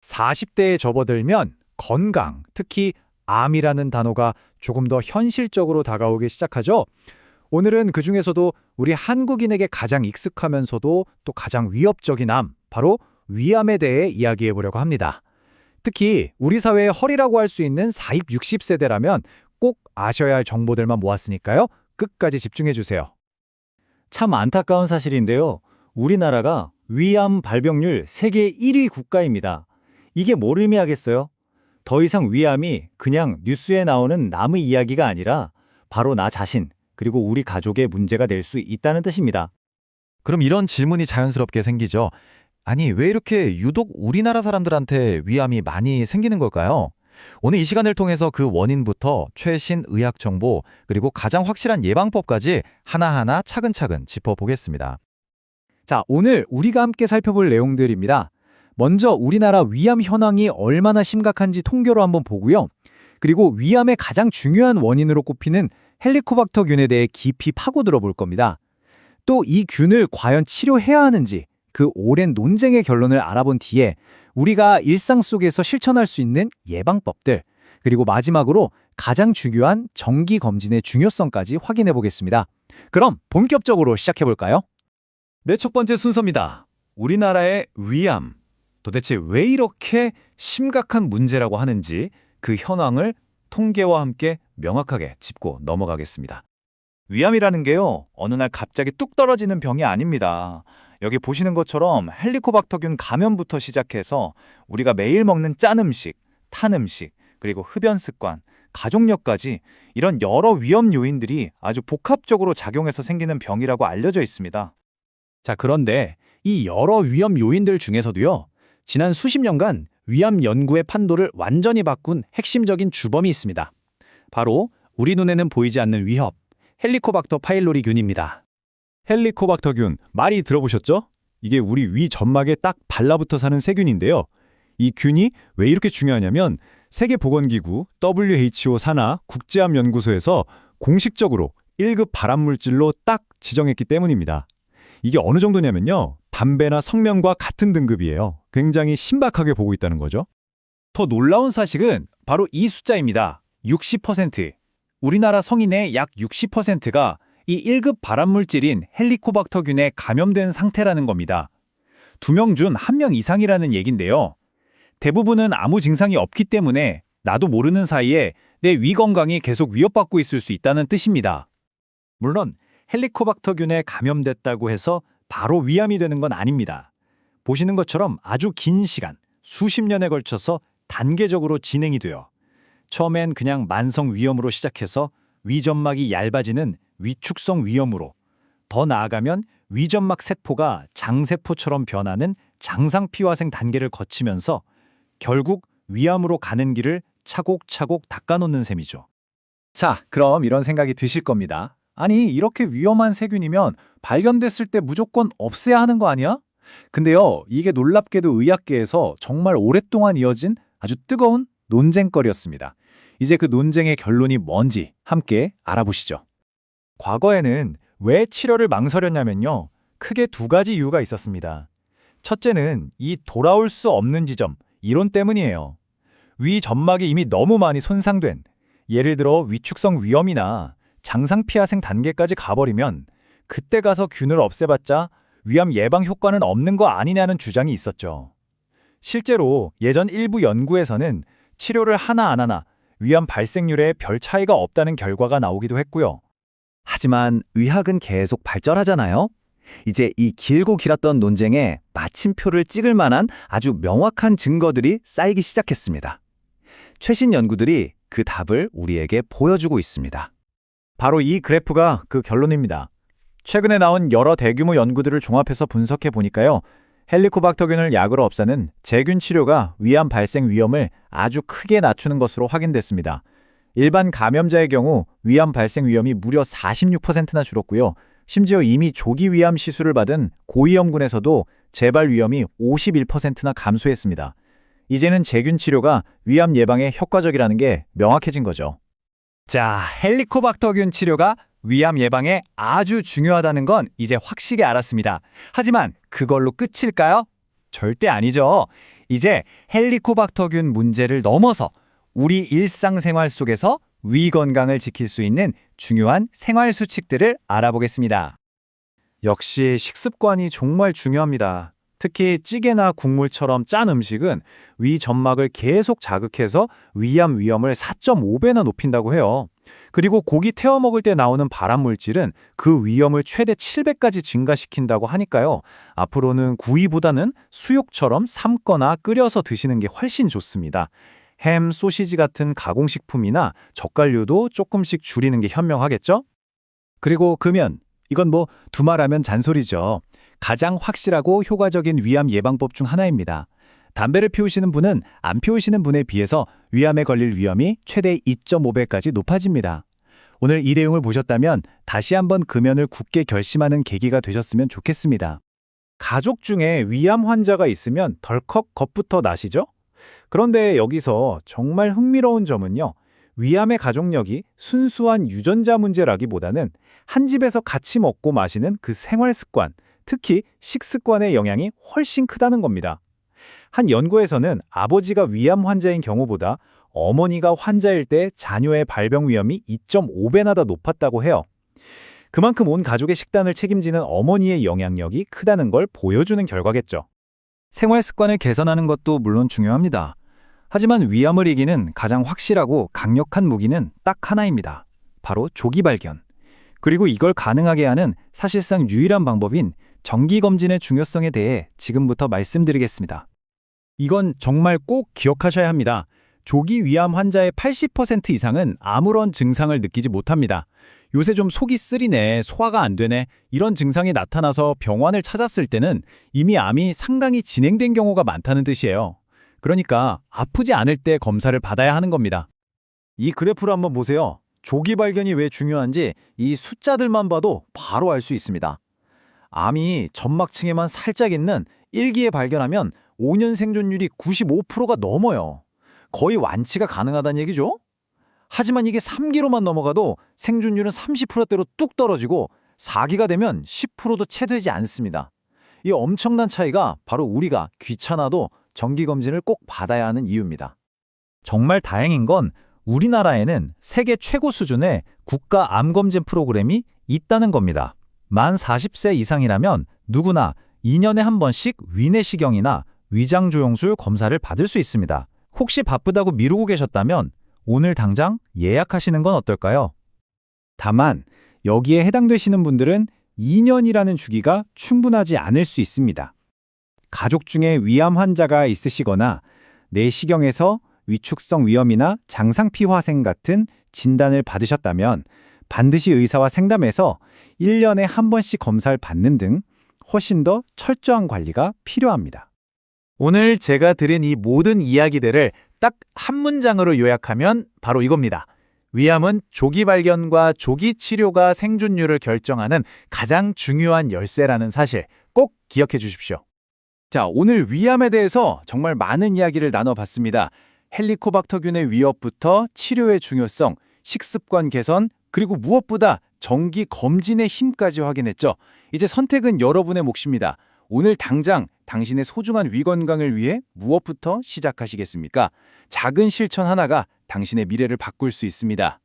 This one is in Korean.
40대에 접어들면 건강, 특히 암이라는 단어가 조금 더 현실적으로 다가오기 시작하죠. 오늘은 그중에서도 우리 한국인에게 가장 익숙하면서도 또 가장 위협적인 암, 바로 위암에 대해 이야기해 보려고 합니다. 특히 우리 사회의 허리라고 할 수 있는 40, 60세대라면 꼭 아셔야 할 정보들만 모았으니까요. 끝까지 집중해 주세요. 참 안타까운 사실인데요. 우리나라가 위암 발병률 세계 1위 국가입니다. 이게 뭘 의미하겠어요? 더 이상 위암이 그냥 뉴스에 나오는 남의 이야기가 아니라 바로 나 자신, 그리고 우리 가족의 문제가 될 수 있다는 뜻입니다. 그럼 이런 질문이 자연스럽게 생기죠. 아니, 왜 이렇게 유독 우리나라 사람들한테 위암이 많이 생기는 걸까요? 오늘 이 시간을 통해서 그 원인부터 최신 의학 정보, 그리고 가장 확실한 예방법까지 하나하나 차근차근 짚어보겠습니다. 자, 오늘 우리가 함께 살펴볼 내용들입니다. 먼저 우리나라 위암 현황이 얼마나 심각한지 통계로 한번 보고요. 그리고 위암의 가장 중요한 원인으로 꼽히는 헬리코박터균에 대해 깊이 파고들어 볼 겁니다. 또 이 균을 과연 치료해야 하는지 그 오랜 논쟁의 결론을 알아본 뒤에 우리가 일상 속에서 실천할 수 있는 예방법들, 그리고 마지막으로 가장 중요한 정기 검진의 중요성까지 확인해 보겠습니다. 그럼 본격적으로 시작해 볼까요? 네, 첫 번째 순서입니다. 우리나라의 위암. 도대체 왜 이렇게 심각한 문제라고 하는지 그 현황을 통계와 함께 명확하게 짚고 넘어가겠습니다. 위암이라는 게요, 어느 날 갑자기 뚝 떨어지는 병이 아닙니다. 여기 보시는 것처럼 헬리코박터균 감염부터 시작해서 우리가 매일 먹는 짠 음식, 탄 음식, 그리고 흡연 습관, 가족력까지 이런 여러 위험 요인들이 아주 복합적으로 작용해서 생기는 병이라고 알려져 있습니다. 자, 그런데 이 여러 위험 요인들 중에서도요, 지난 수십 년간 위암 연구의 판도를 완전히 바꾼 핵심적인 주범이 있습니다. 바로 우리 눈에는 보이지 않는 위협, 헬리코박터 파일로리균입니다. 헬리코박터균, 많이 들어보셨죠? 이게 우리 위 점막에 딱 발라붙어 사는 세균인데요. 이 균이 왜 이렇게 중요하냐면 세계보건기구 WHO 산하 국제암연구소에서 공식적으로 1급 발암물질로 딱 지정했기 때문입니다. 이게 어느 정도냐면요, 담배나 성명과 같은 등급이에요. 굉장히 신박하게 보고 있다는 거죠. 더 놀라운 사실은 바로 이 숫자입니다. 60%. 우리나라 성인의 약 60%가 이 1급 발암물질인 헬리코박터균에 감염된 상태라는 겁니다. 2명 중 1명 이상이라는 얘긴데요. 대부분은 아무 증상이 없기 때문에 나도 모르는 사이에 내 위 건강이 계속 위협받고 있을 수 있다는 뜻입니다. 물론 헬리코박터균에 감염됐다고 해서 바로 위암이 되는 건 아닙니다. 보시는 것처럼 아주 긴 시간, 수십 년에 걸쳐서 단계적으로 진행이 돼요. 처음엔 그냥 만성 위염으로 시작해서 위점막이 얇아지는 위축성 위염으로, 더 나아가면 위점막 세포가 장세포처럼 변하는 장상피화생 단계를 거치면서 결국 위암으로 가는 길을 차곡차곡 닦아놓는 셈이죠. 자, 그럼 이런 생각이 드실 겁니다. 아니, 이렇게 위험한 세균이면 발견됐을 때 무조건 없애야 하는 거 아니야? 근데요, 이게 놀랍게도 의학계에서 정말 오랫동안 이어진 아주 뜨거운 논쟁거리였습니다. 이제 그 논쟁의 결론이 뭔지 함께 알아보시죠. 과거에는 왜 치료를 망설였냐면요, 크게 두 가지 이유가 있었습니다. 첫째는 이 돌아올 수 없는 지점, 이론 때문이에요. 위 점막이 이미 너무 많이 손상된, 예를 들어 위축성 위염이나 장상피하생 단계까지 가버리면 그때 가서 균을 없애봤자 위암 예방 효과는 없는 거 아니냐는 주장이 있었죠. 실제로 예전 일부 연구에서는 치료를 하나 안 하나 위암 발생률에 별 차이가 없다는 결과가 나오기도 했고요. 하지만 의학은 계속 발전하잖아요. 이제 이 길고 길었던 논쟁에 마침표를 찍을 만한 아주 명확한 증거들이 쌓이기 시작했습니다. 최신 연구들이 그 답을 우리에게 보여주고 있습니다. 바로 이 그래프가 그 결론입니다. 최근에 나온 여러 대규모 연구들을 종합해서 분석해 보니까요, 헬리코박터균을 약으로 없애는 제균 치료가 위암 발생 위험을 아주 크게 낮추는 것으로 확인됐습니다. 일반 감염자의 경우 위암 발생 위험이 무려 46%나 줄었고요. 심지어 이미 조기 위암 시술을 받은 고위험군에서도 재발 위험이 51%나 감소했습니다. 이제는 제균 치료가 위암 예방에 효과적이라는 게 명확해진 거죠. 자, 헬리코박터균 치료가 위암 예방에 아주 중요하다는 건 이제 확실히 알았습니다. 하지만 그걸로 끝일까요? 절대 아니죠. 이제 헬리코박터균 문제를 넘어서 우리 일상생활 속에서 위 건강을 지킬 수 있는 중요한 생활 수칙들을 알아보겠습니다. 역시 식습관이 정말 중요합니다. 특히 찌개나 국물처럼 짠 음식은 위 점막을 계속 자극해서 위암 위험을 4.5배나 높인다고 해요. 그리고 고기 태워 먹을 때 나오는 발암 물질은 그 위험을 최대 7배까지 증가시킨다고 하니까요. 앞으로는 구이보다는 수육처럼 삶거나 끓여서 드시는 게 훨씬 좋습니다. 햄, 소시지 같은 가공식품이나 젓갈류도 조금씩 줄이는 게 현명하겠죠? 그리고 금연. 이건 뭐 두말하면 잔소리죠. 가장 확실하고 효과적인 위암 예방법 중 하나입니다. 담배를 피우시는 분은 안 피우시는 분에 비해서 위암에 걸릴 위험이 최대 2.5배까지 높아집니다. 오늘 이 내용을 보셨다면 다시 한번 금연을 굳게 결심하는 계기가 되셨으면 좋겠습니다. 가족 중에 위암 환자가 있으면 덜컥 겁부터 나시죠? 그런데 여기서 정말 흥미로운 점은요. 위암의 가족력이 순수한 유전자 문제라기보다는 한 집에서 같이 먹고 마시는 그 생활 습관, 특히 식습관의 영향이 훨씬 크다는 겁니다. 한 연구에서는 아버지가 위암 환자인 경우보다 어머니가 환자일 때 자녀의 발병 위험이 2.5배나 더 높았다고 해요. 그만큼 온 가족의 식단을 책임지는 어머니의 영향력이 크다는 걸 보여주는 결과겠죠. 생활 습관을 개선하는 것도 물론 중요합니다. 하지만 위암을 이기는 가장 확실하고 강력한 무기는 딱 하나입니다. 바로 조기 발견. 그리고 이걸 가능하게 하는 사실상 유일한 방법인 정기검진의 중요성에 대해 지금부터 말씀드리겠습니다. 이건 정말 꼭 기억하셔야 합니다. 조기 위암 환자의 80% 이상은 아무런 증상을 느끼지 못합니다. 요새 좀 속이 쓰리네, 소화가 안 되네, 이런 증상이 나타나서 병원을 찾았을 때는 이미 암이 상당히 진행된 경우가 많다는 뜻이에요. 그러니까 아프지 않을 때 검사를 받아야 하는 겁니다. 이 그래프를 한번 보세요. 조기 발견이 왜 중요한지 이 숫자들만 봐도 바로 알 수 있습니다. 암이 점막층에만 살짝 있는 1기에 발견하면 5년 생존율이 95%가 넘어요. 거의 완치가 가능하다는 얘기죠. 하지만 이게 3기로만 넘어가도 생존율은 30%대로 뚝 떨어지고 4기가 되면 10%도 채 되지 않습니다. 이 엄청난 차이가 바로 우리가 귀찮아도 정기검진을 꼭 받아야 하는 이유입니다. 정말 다행인 건 우리나라에는 세계 최고 수준의 국가 암검진 프로그램이 있다는 겁니다. 만 40세 이상이라면 누구나 2년에 한 번씩 위내시경이나 위장조영술 검사를 받을 수 있습니다. 혹시 바쁘다고 미루고 계셨다면 오늘 당장 예약하시는 건 어떨까요? 다만 여기에 해당되시는 분들은 2년이라는 주기가 충분하지 않을 수 있습니다. 가족 중에 위암 환자가 있으시거나 내시경에서 위축성 위염이나 장상피화생 같은 진단을 받으셨다면 반드시 의사와 상담해서 1년에 한 번씩 검사를 받는 등 훨씬 더 철저한 관리가 필요합니다. 오늘 제가 드린 이 모든 이야기들을 딱 한 문장으로 요약하면 바로 이겁니다. 위암은 조기 발견과 조기 치료가 생존율을 결정하는 가장 중요한 열쇠라는 사실 꼭 기억해 주십시오. 자, 오늘 위암에 대해서 정말 많은 이야기를 나눠봤습니다. 헬리코박터균의 위협부터 치료의 중요성, 식습관 개선, 그리고 무엇보다 정기 검진의 힘까지 확인했죠. 이제 선택은 여러분의 몫입니다. 오늘 당장 당신의 소중한 위 건강을 위해 무엇부터 시작하시겠습니까? 작은 실천 하나가 당신의 미래를 바꿀 수 있습니다.